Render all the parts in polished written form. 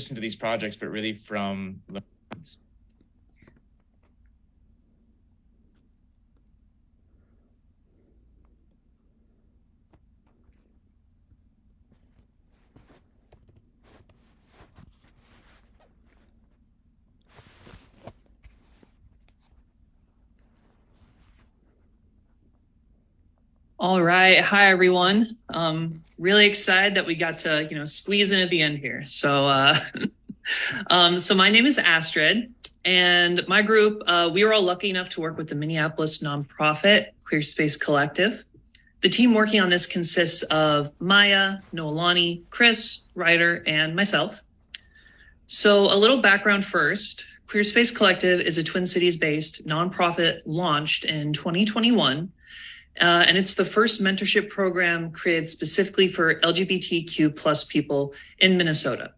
listen to these projects, but really from All right. Hi, everyone. Really excited that we got to, squeeze in at the end here. So, so my name is Astrid, and my group, we were all lucky enough to work with the Minneapolis nonprofit Queerspace Collective. The team working on this consists of Maya, Noelani, Chris, Ryder, and myself. So a little background first. Queerspace Collective is a Twin Cities-based nonprofit launched in 2021. And it's the first mentorship program created specifically for LGBTQ plus people in Minnesota.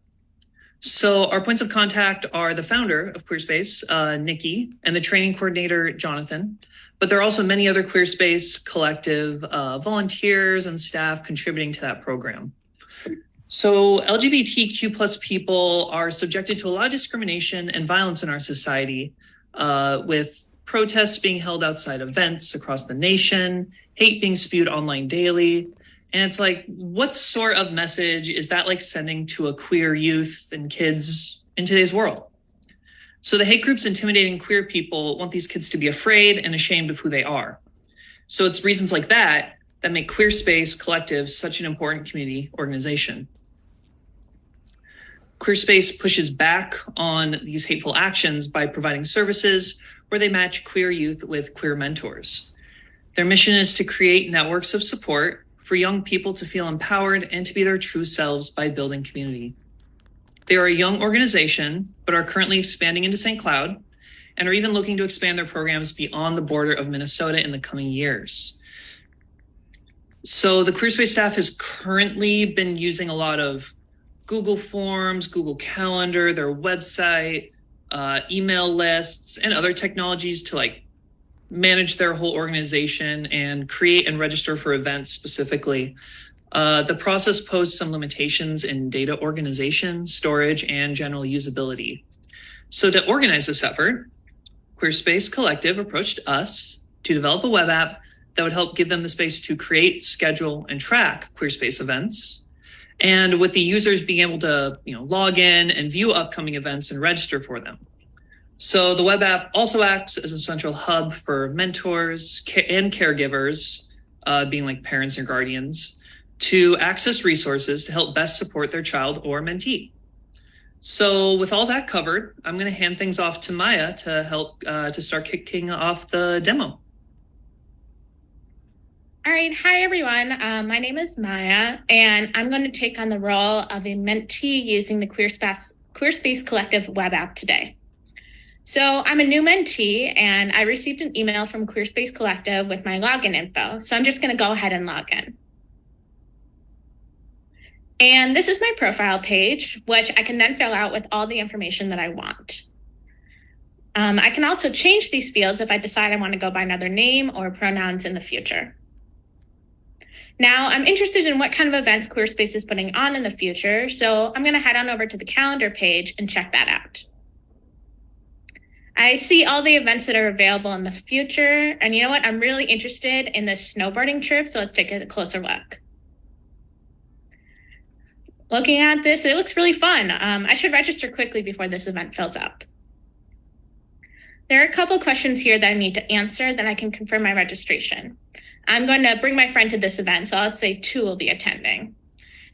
So our points of contact are the founder of Queerspace, Nikki, and the training coordinator, Jonathan. But there are also many other Queerspace Collective volunteers and staff contributing to that program. So LGBTQ plus people are subjected to a lot of discrimination and violence in our society, with protests being held outside events across the nation, hate being spewed online daily. And it's like, what sort of message is that like sending to a queer youth and kids in today's world? So the hate groups intimidating queer people want these kids to be afraid and ashamed of who they are. So it's reasons like that that make Queerspace Collective such an important community organization. Queerspace pushes back on these hateful actions by providing services where they match queer youth with queer mentors. Their mission is to create networks of support for young people to feel empowered and to be their true selves by building community. They are a young organization, but are currently expanding into St. Cloud and are even looking to expand their programs beyond the border of Minnesota in the coming years. So the Queerspace staff has currently been using a lot of Google Forms, Google Calendar, their website, email lists, and other technologies to like manage their whole organization and create and register for events specifically. The process posed some limitations in data organization, storage, and general usability. So to organize this effort, Queerspace Collective approached us to develop a web app that would help give them the space to create, schedule, and track Queerspace events. And with the users being able to, log in and view upcoming events and register for them. So the web app also acts as a central hub for mentors and caregivers, being like parents or guardians, to access resources to help best support their child or mentee. So with all that covered, I'm going to hand things off to Maya to help to start kicking off the demo. All right, hi everyone. My name is Maya, and I'm going to take on the role of a mentee using the Queerspace Collective web app today. So I'm a new mentee, and I received an email from Queerspace Collective with my login info. So I'm just going to go ahead and log in. And this is my profile page, which I can then fill out with all the information that I want. I can also change these fields if I decide I want to go by another name or pronouns in the future. Now, I'm interested in what kind of events Queerspace is putting on in the future, so I'm going to head on over to the calendar page and check that out. I see all the events that are available in the future, and you know what? I'm really interested in this snowboarding trip, so let's take a closer look. Looking at this, it looks really fun. I should register quickly before this event fills up. There are a couple questions here that I need to answer, then I can confirm my registration. I'm going to bring my friend to this event, so I'll say 2 will be attending. And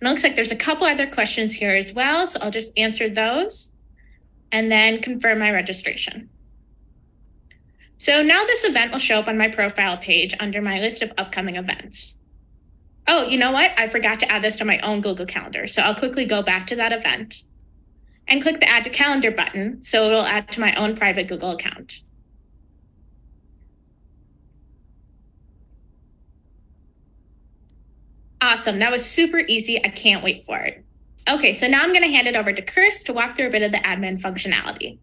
it looks like there's a couple other questions here as well, so I'll just answer those and then confirm my registration. So now this event will show up on my profile page under my list of upcoming events. Oh, you know what? I forgot to add this to my own Google Calendar, so I'll quickly go back to that event and click the Add to Calendar button, so it'll add to my own private Google account. Awesome, that was super easy. I can't wait for it. Okay, so now I'm going to hand it over to Chris to walk through a bit of the admin functionality.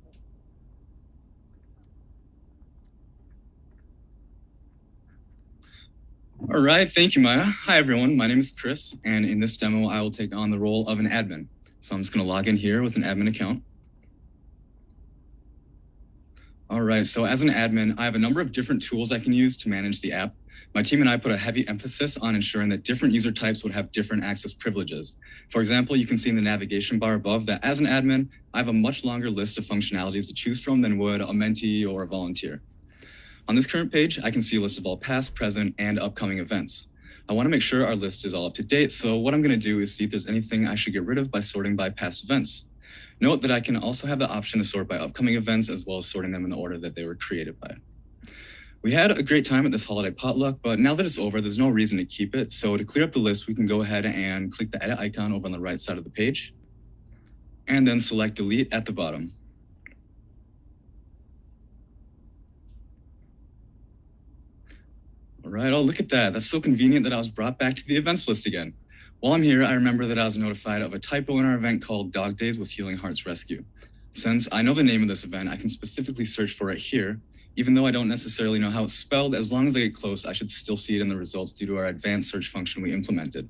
All right, thank you, Maya. Hi, everyone. My name is Chris, and in this demo, I will take on the role of an admin. So I'm just going to log in here with an admin account. All right, so as an admin, I have a number of different tools I can use to manage the app. My team and I put a heavy emphasis on ensuring that different user types would have different access privileges. For example, you can see in the navigation bar above that as an admin, I have a much longer list of functionalities to choose from than would a mentee or a volunteer. On this current page, I can see a list of all past, present, and upcoming events. I want to make sure our list is all up to date, so what I'm going to do is see if there's anything I should get rid of by sorting by past events. Note that I can also have the option to sort by upcoming events as well as sorting them in the order that they were created by. We had a great time at this holiday potluck, but now that it's over, there's no reason to keep it. So to clear up the list, we can go ahead and click the edit icon over on the right side of the page, and then select delete at the bottom. All right, oh, look at that. That's so convenient that I was brought back to the events list again. While I'm here, I remember that I was notified of a typo in our event called Dog Days with Healing Hearts Rescue. Since I know the name of this event, I can specifically search for it here. Even though I don't necessarily know how it's spelled, as long as I get close, I should still see it in the results due to our advanced search function we implemented.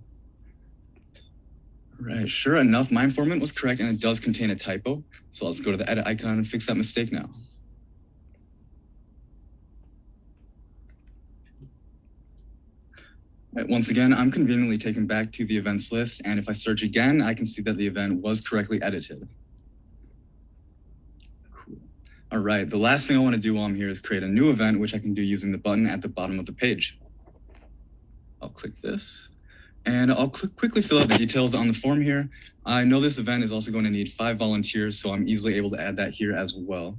All right, sure enough, my informant was correct and it does contain a typo. So let's go to the edit icon and fix that mistake now. Right, once again, I'm conveniently taken back to the events list, and if I search again, I can see that the event was correctly edited. Cool. All right, the last thing I want to do while I'm here is create a new event, which I can do using the button at the bottom of the page. I'll click this, and I'll quickly fill out the details on the form here. I know this event is also going to need 5 volunteers, so I'm easily able to add that here as well.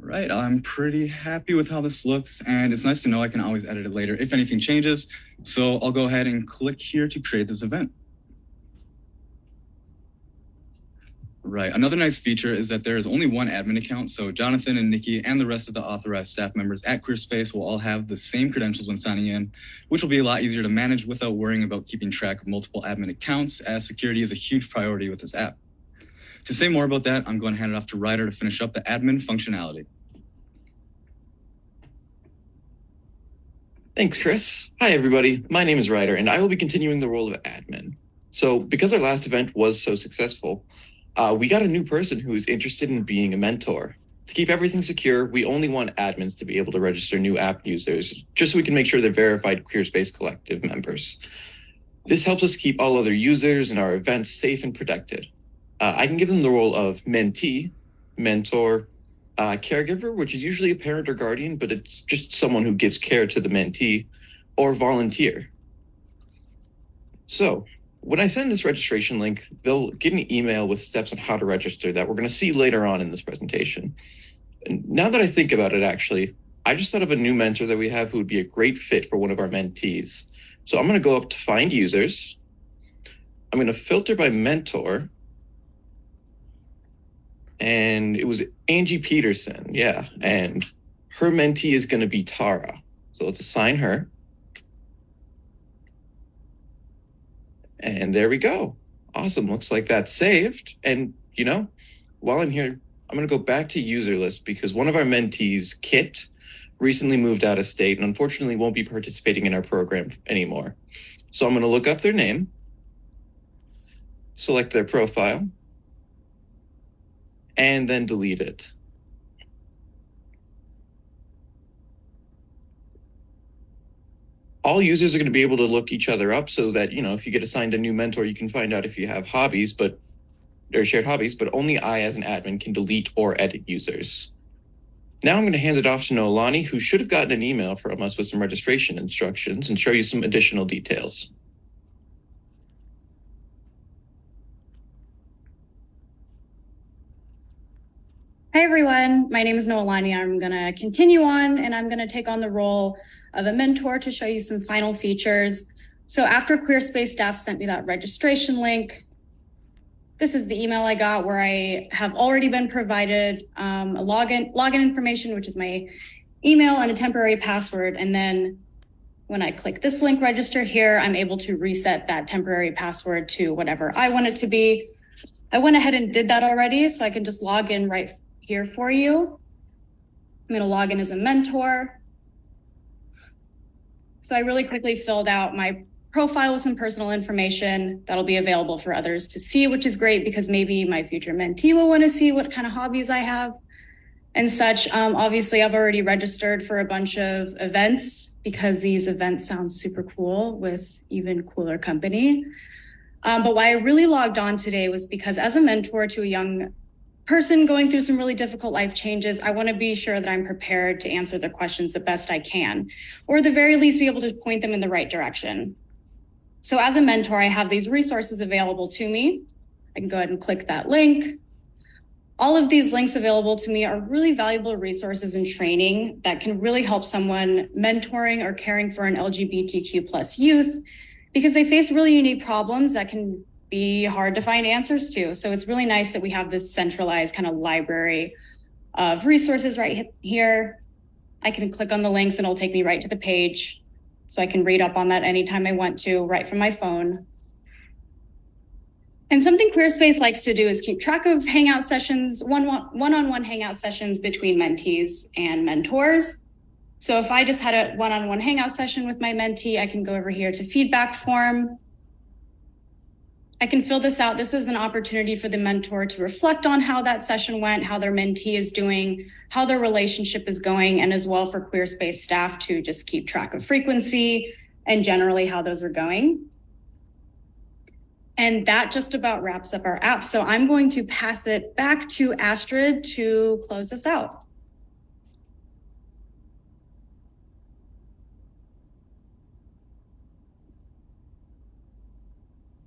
All right, I'm pretty happy with how this looks, and it's nice to know I can always edit it later if anything changes. So I'll go ahead and click here to create this event. Right, another nice feature is that there is only one admin account, so Jonathan and Nikki and the rest of the authorized staff members at Queerspace will all have the same credentials when signing in, which will be a lot easier to manage without worrying about keeping track of multiple admin accounts, as security is a huge priority with this app. To say more about that, I'm going to hand it off to Ryder to finish up the admin functionality. Thanks, Chris. Hi, everybody. My name is Ryder, and I will be continuing the role of admin. So because our last event was so successful, we got a new person who is interested in being a mentor. To keep everything secure, we only want admins to be able to register new app users, just so we can make sure they're verified Queerspace Collective members. This helps us keep all other users and our events safe and protected. I can give them the role of mentee, mentor, caregiver, which is usually a parent or guardian, but it's just someone who gives care to the mentee, or volunteer. So when I send this registration link, they'll get an email with steps on how to register that we're going to see later on in this presentation. And now that I think about it, actually, I just thought of a new mentor that we have who would be a great fit for one of our mentees. So I'm going to go up to find users. I'm going to filter by mentor. And it was Angie Peterson, yeah. And her mentee is going to be Tara. So let's assign her. And there we go. Awesome. Looks like that's saved. And, you know, while I'm here, I'm going to go back to user list because one of our mentees, Kit, recently moved out of state and unfortunately won't be participating in our program anymore. So I'm going to look up their name, select their profile, and then delete it. All users are going to be able to look each other up so that, you know, if you get assigned a new mentor, you can find out if you have hobbies, or shared hobbies, but only I as an admin can delete or edit users. Now I'm going to hand it off to Noelani, who should have gotten an email from us with some registration instructions and show you some additional details. Hi, everyone. My name is Noelani. I'm going to continue on and I'm going to take on the role of a mentor to show you some final features. So after Queerspace staff sent me that registration link, this is the email I got where I have already been provided a login information, which is my email and a temporary password. And then when I click this link register here, I'm able to reset that temporary password to whatever I want it to be. I went ahead and did that already, so I can just log in right here for you. I'm going to log in as a mentor. So I really quickly filled out my profile with some personal information that'll be available for others to see, which is great because maybe my future mentee will want to see what kind of hobbies I have and such. Obviously, I've already registered for a bunch of events because these events sound super cool with even cooler company. But why I really logged on today was because as a mentor to a young person going through some really difficult life changes, I want to be sure that I'm prepared to answer their questions the best I can, or at the very least be able to point them in the right direction. So as a mentor, I have these resources available to me. I can go ahead and click that link. All of these links available to me are really valuable resources and training that can really help someone mentoring or caring for an LGBTQ plus youth because they face really unique problems that can be hard to find answers to. So it's really nice that we have this centralized kind of library of resources right here. I can click on the links and it'll take me right to the page. So I can read up on that anytime I want to, right from my phone. And something Queerspace likes to do is keep track of hangout sessions, one-on-one hangout sessions between mentees and mentors. So if I just had a one-on-one hangout session with my mentee, I can go over here to feedback form. I can fill this out. This is an opportunity for the mentor to reflect on how that session went, how their mentee is doing, how their relationship is going, and as well for Queerspace staff to just keep track of frequency and generally how those are going. And that just about wraps up our app. So I'm going to pass it back to Astrid to close this out.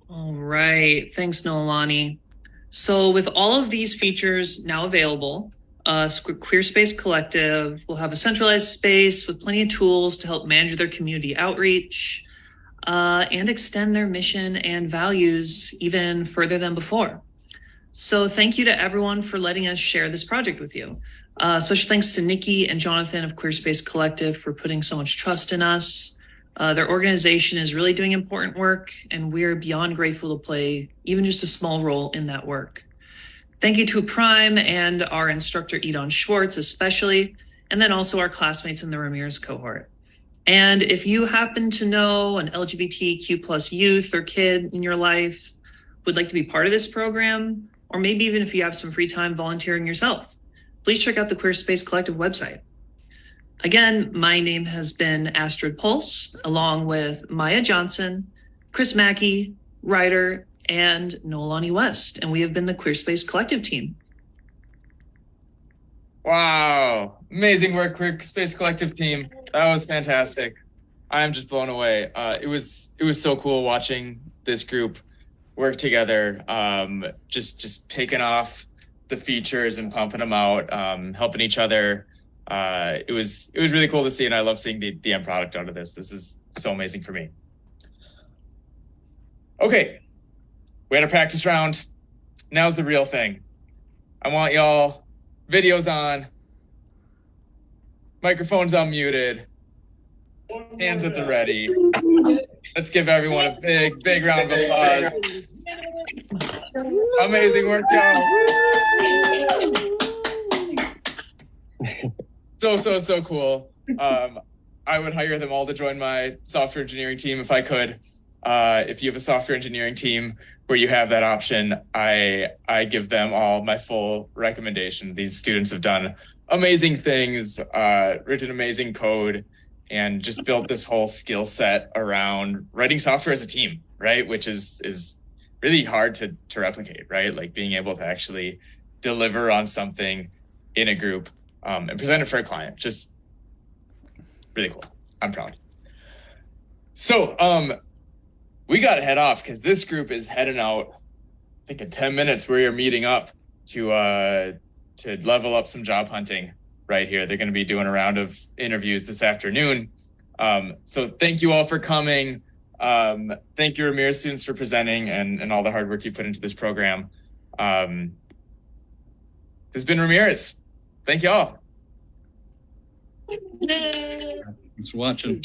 All right, thanks, Noelani. So with all of these features now available, Queerspace Collective will have a centralized space with plenty of tools to help manage their community outreach and extend their mission and values even further than before. So thank you to everyone for letting us share this project with you. Special thanks to Nikki and Jonathan of Queerspace Collective for putting so much trust in us. Their organization is really doing important work, and we're beyond grateful to play even just a small role in that work. Thank you to Prime and our instructor, Edon Schwartz, especially, and then also our classmates in the Ramirez cohort. And if you happen to know an LGBTQ plus youth or kid in your life who would like to be part of this program, or maybe even if you have some free time volunteering yourself, please check out the Queerspace Collective website. Again, my name has been Astrid Pulse, along with Maya Johnson, Chris Mackey, Ryder, and Noelani West, and we have been the Queerspace Collective team. Wow, amazing work, Queerspace Collective team. That was fantastic. I'm just blown away. It was so cool watching this group work together, just taking off the features and pumping them out, helping each other. It was really cool to see, and I love seeing the end product out of this. This is so amazing for me. Okay, we had a practice round. Now's the real thing. I want y'all videos on, microphones unmuted, hands at the ready. Let's give everyone a big round of applause. Amazing work, y'all. So cool. I would hire them all to join my software engineering team if I could. If you have a software engineering team where you have that option, I give them all my full recommendation. These students have done amazing things, written amazing code, and just built this whole skill set around writing software as a team, right? Which is really hard to replicate, right? Like being able to actually deliver on something in a group and present it for a client. Just really cool. I'm proud. So we got to head off because this group is heading out. I think in 10 minutes we are meeting up to level up some job hunting right here. They're going to be doing a round of interviews this afternoon. So thank you all for coming. Thank you, Ramirez students, for presenting and all the hard work you put into this program. This has been Ramirez. Thank you all. Thanks for watching.